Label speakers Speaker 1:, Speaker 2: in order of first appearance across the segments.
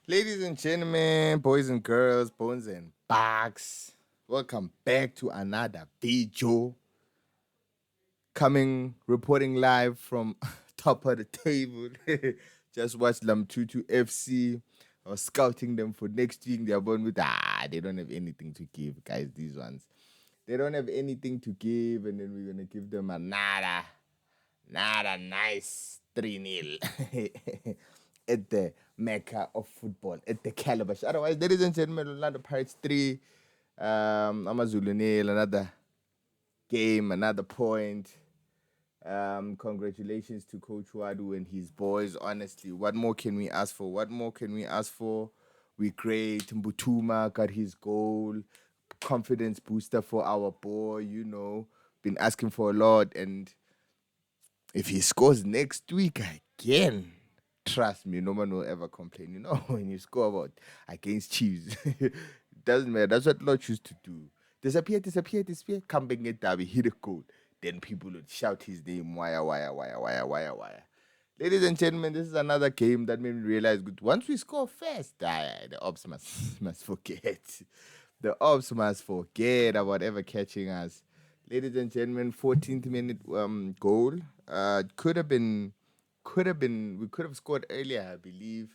Speaker 1: Ladies and gentlemen, boys and girls, bones and bugs, welcome back to another video. Reporting live from top of the table. Just watched Lamtutu FC. I was scouting them for next week. They're born with, they don't have anything to give, guys, these ones. They don't have anything to give, and then we're going to give them another nice 3-0 at the mecca of football, at the calabash. Otherwise, ladies and gentlemen, Orlando Pirates 3, Amazulu nil, another game, another point. Congratulations to Coach Wadu and his boys. Honestly, what more can we ask for? What more can we ask for? We great. Mbutuma got his goal. Confidence booster for our boy, Been asking for a lot, and if he scores next week again, trust me, no one will ever complain. When you score about against Chiefs, it doesn't matter. That's what Lord used to do. Disappear. Come back, get Derby, hit a goal. Then people would shout his name, wire. Ladies and gentlemen, this is another game that made me realize good. Once we score first, the ops must forget. The ops must forget about ever catching us. Ladies and gentlemen, 14th minute goal. We could have scored earlier, I believe.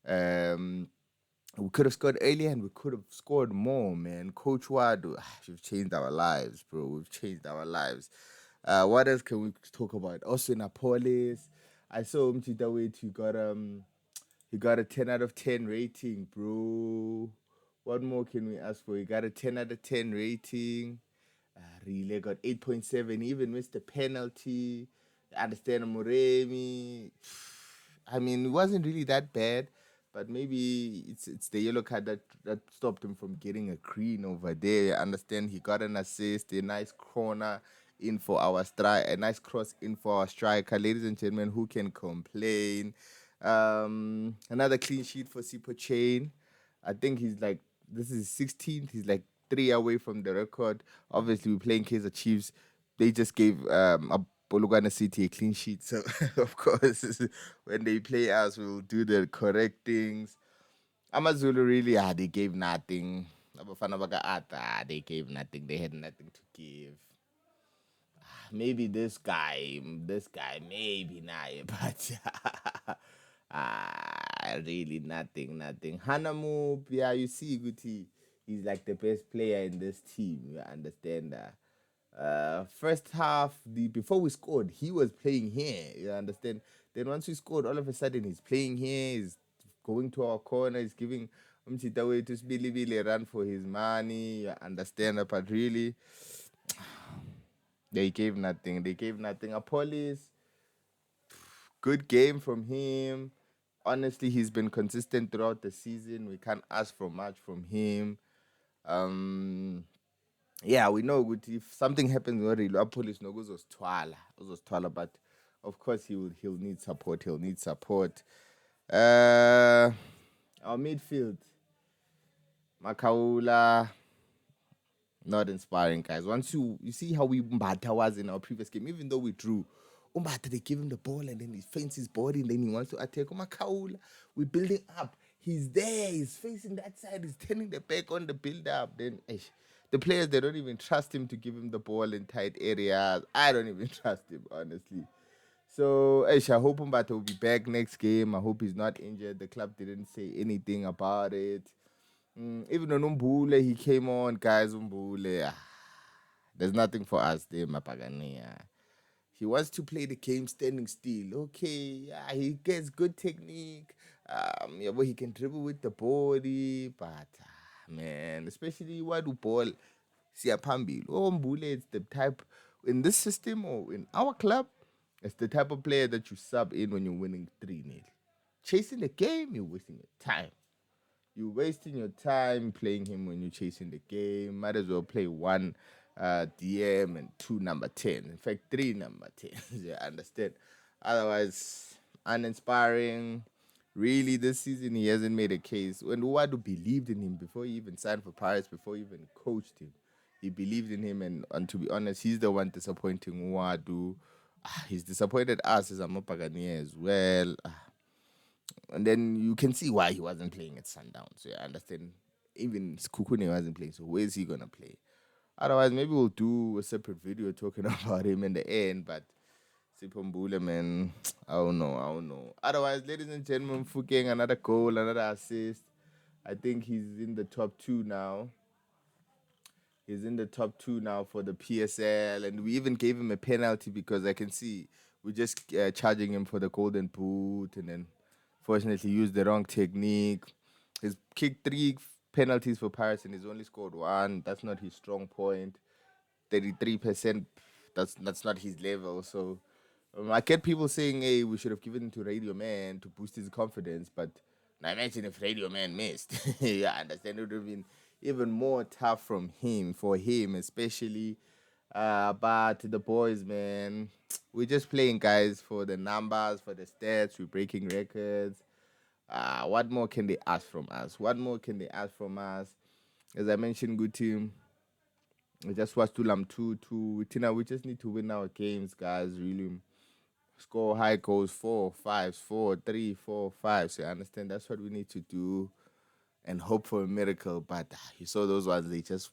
Speaker 1: Um, we could have scored earlier and we could have scored more, man. Coach Wadu, you've changed our lives, bro. We've changed our lives. What else can we talk about? Also in Appollis, I saw Mchitawit, he got a 10 out of 10 rating, bro. What more can we ask for? He got a 10 out of 10 rating. Really got 8.7, even missed the penalty. I understand Moremi. I mean, it wasn't really that bad, but maybe it's the yellow card that stopped him from getting a green over there. I understand he got an assist, a nice corner in for our strike, a nice cross in for our striker. Ladies and gentlemen, who can complain? Another clean sheet for Sipo Chain. I think this is 16th. He's like 3 away from the record. Obviously, we're playing Kaizer Chiefs. They just gave Polugana City a clean sheet. So, of course, when they play us, we'll do the correct things. Amazulu really, they gave nothing. Abafana baka Ata, they gave nothing. They had nothing to give. Maybe this guy, maybe not, but really nothing. Hanamu, yeah, you see, Guti, he's like the best player in this team. You understand that? First half, the before we scored, he was playing here. You understand? Then once we scored, all of a sudden he's playing here. He's going to our corner. He's giving Umchitawe to Billy run for his money. You understand? But really, they gave nothing. Appollis, good game from him. Honestly, he's been consistent throughout the season. We can't ask for much from him. Um, yeah, we know if something happens, Appollis no uzosithwala, but of course he'll need support. Uh, our midfield, Makaula, not inspiring, guys. Once you see how we Mbata was in our previous game, even though we drew, Mbata, they give him the ball and then he feints his body and then he wants to attack. Makaula, we're building up. He's there. He's facing that side. He's turning the back on the build up. Then the players, they don't even trust him to give him the ball in tight areas. I don't even trust him, honestly. So, I hope Mbata will be back next game. I hope he's not injured. The club didn't say anything about it. Even on Umbule, he came on, guys. Umbule, there's nothing for us there, Mapagani. He wants to play the game standing still. Okay, yeah, he gets good technique. Yeah, but he can dribble with the body. But man, especially Waduball, Siapambil. Oh, Mbule, it's the type in this system or in our club, it's the type of player that you sub in when you're winning 3-0. Chasing the game, you're wasting your time. You're wasting your time playing him when you're chasing the game. Might as well play one DM and two number 10. In fact, three number 10. Yeah, I understand. Otherwise, uninspiring. Really, this season he hasn't made a case. When Uwadu believed in him before he even signed for Paris, before he even coached him, he believed in him. And to be honest, he's the one disappointing Uwadu. He's disappointed us as a Mopagani as well. And then you can see why he wasn't playing at Sundown. So I understand. Even Kukune wasn't playing. So where's he gonna play? Otherwise, maybe we'll do a separate video talking about him in the end. But Sipombule, man, I don't know. I don't know. Otherwise, ladies and gentlemen, Fukeng, another goal, another assist. I think he's in the top two now. He's in the top two now for the PSL, and we even gave him a penalty because I can see we're just charging him for the golden boot, and then fortunately used the wrong technique. He's kicked three penalties for Paris, and he's only scored one. That's not his strong point. 33%. That's not his level. So I get people saying, "Hey, we should have given it to Radio Man to boost his confidence." But now imagine if Radio Man missed. Yeah, I understand it would have been even more tough for him, especially. But the boys, man, we're just playing, guys, for the numbers, for the stats. We're breaking records. What more can they ask from us? What more can they ask from us? As I mentioned, good team. We just watched Tulam 2-2. Tina, we just need to win our games, guys. Really score high goals, 4-5, 4-3, 4-5. So I understand that's what we need to do and hope for a miracle. But you saw those ones, they just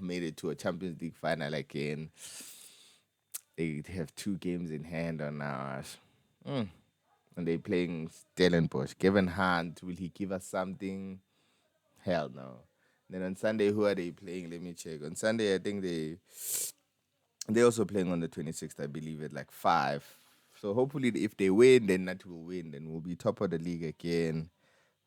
Speaker 1: made it to a Champions League final again. They have 2 games in hand on us. And they're playing Stellenbosch. Kevin Hunt, will he give us something? Hell no. Then on Sunday, who are they playing? Let me check. On Sunday, I think they're also playing on the 26th, I believe, at like 5. So hopefully, if they win, then that will win. Then we'll be top of the league again.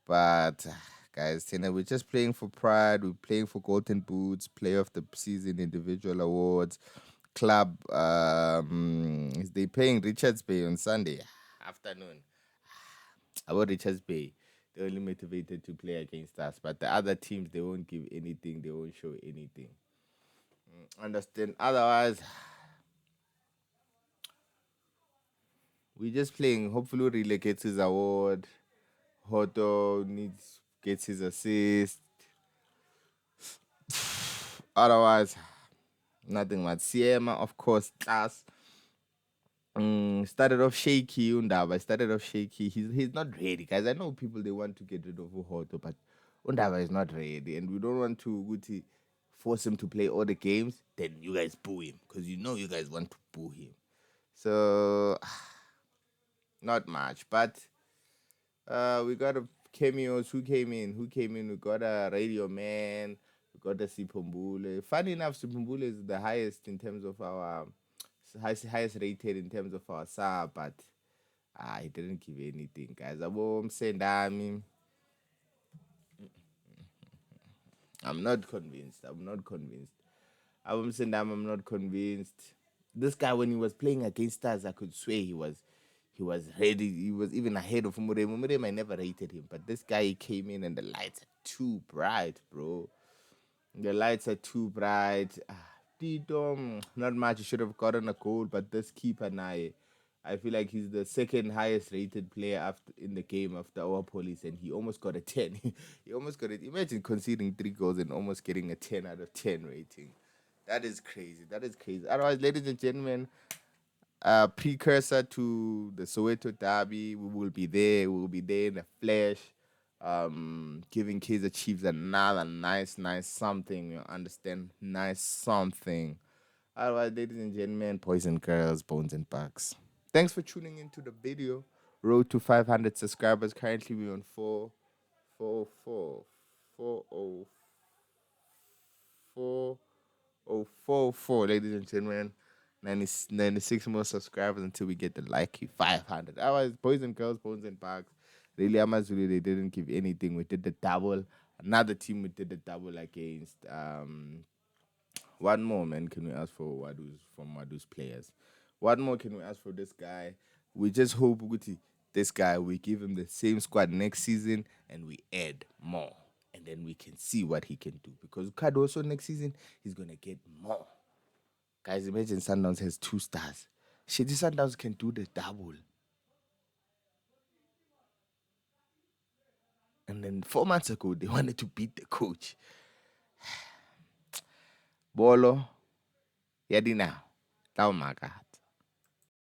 Speaker 1: But guys, we're just playing for pride. We're playing for golden boots, player of the season, individual awards, club. They playing Richards Bay on Sunday afternoon. About Richards Bay, they're only motivated to play against us. But the other teams, they won't give anything. They won't show anything. Understand? Otherwise, we're just playing. Hopefully, Rile gets his award. Hoto gets his assist. Otherwise, nothing much. Siema, of course, class. Started off shaky, Undaba. Started off shaky. He's not ready, guys. I know people they want to get rid of Hoto, but Undaba is not ready, and we don't want to force him to play all the games. Then you guys boo him because you know you guys want to boo him. So not much, but we got a cameos. Who came in? Who came in? We got a Radio Man. We got a Sipombule. Funny enough, Sipombule is the highest in terms of our highest rated in terms of our sub, but he didn't give anything, guys. I'm not convinced. I'm not convinced. I'm not convinced. This guy, when he was playing against us, I could swear he was ready. He was even ahead of Murem. Murem, I never rated him, but this guy he came in and the lights are too bright, bro. The lights are too bright. Tito, not much. He should have gotten a goal, but this keeper now, I feel like he's the second highest rated player after in the game after our police, and he almost got a 10. He almost got it. Imagine conceding 3 goals and almost getting a 10 out of 10 rating. That is crazy. That is crazy. Otherwise, ladies and gentlemen, precursor to the Soweto derby, we will be there. We will be there in the flesh, giving Kaizer Chiefs another nice something. You understand? Nice something. Otherwise, ladies and gentlemen, boys and girls, bones and bugs. Thanks for tuning into the video. Road to 500 subscribers. Currently, we're on 444, ladies and gentlemen. 96 more subscribers until we get the likey 500. Otherwise, boys and girls, bones and bugs. Really, Amazulu, they didn't give anything. We did the double. Another team we did the double against. One more, man, can we ask for Wadu's players? What more can we ask for this guy? We just hope this guy, we give him the same squad next season and we add more. And then we can see what he can do. Because Cardoso next season, he's going to get more. Guys, imagine Sundowns has 2 stars. Shit, Sundowns can do the double. And then 4 months ago, they wanted to beat the coach. Bolo, Yadina, Taumaka.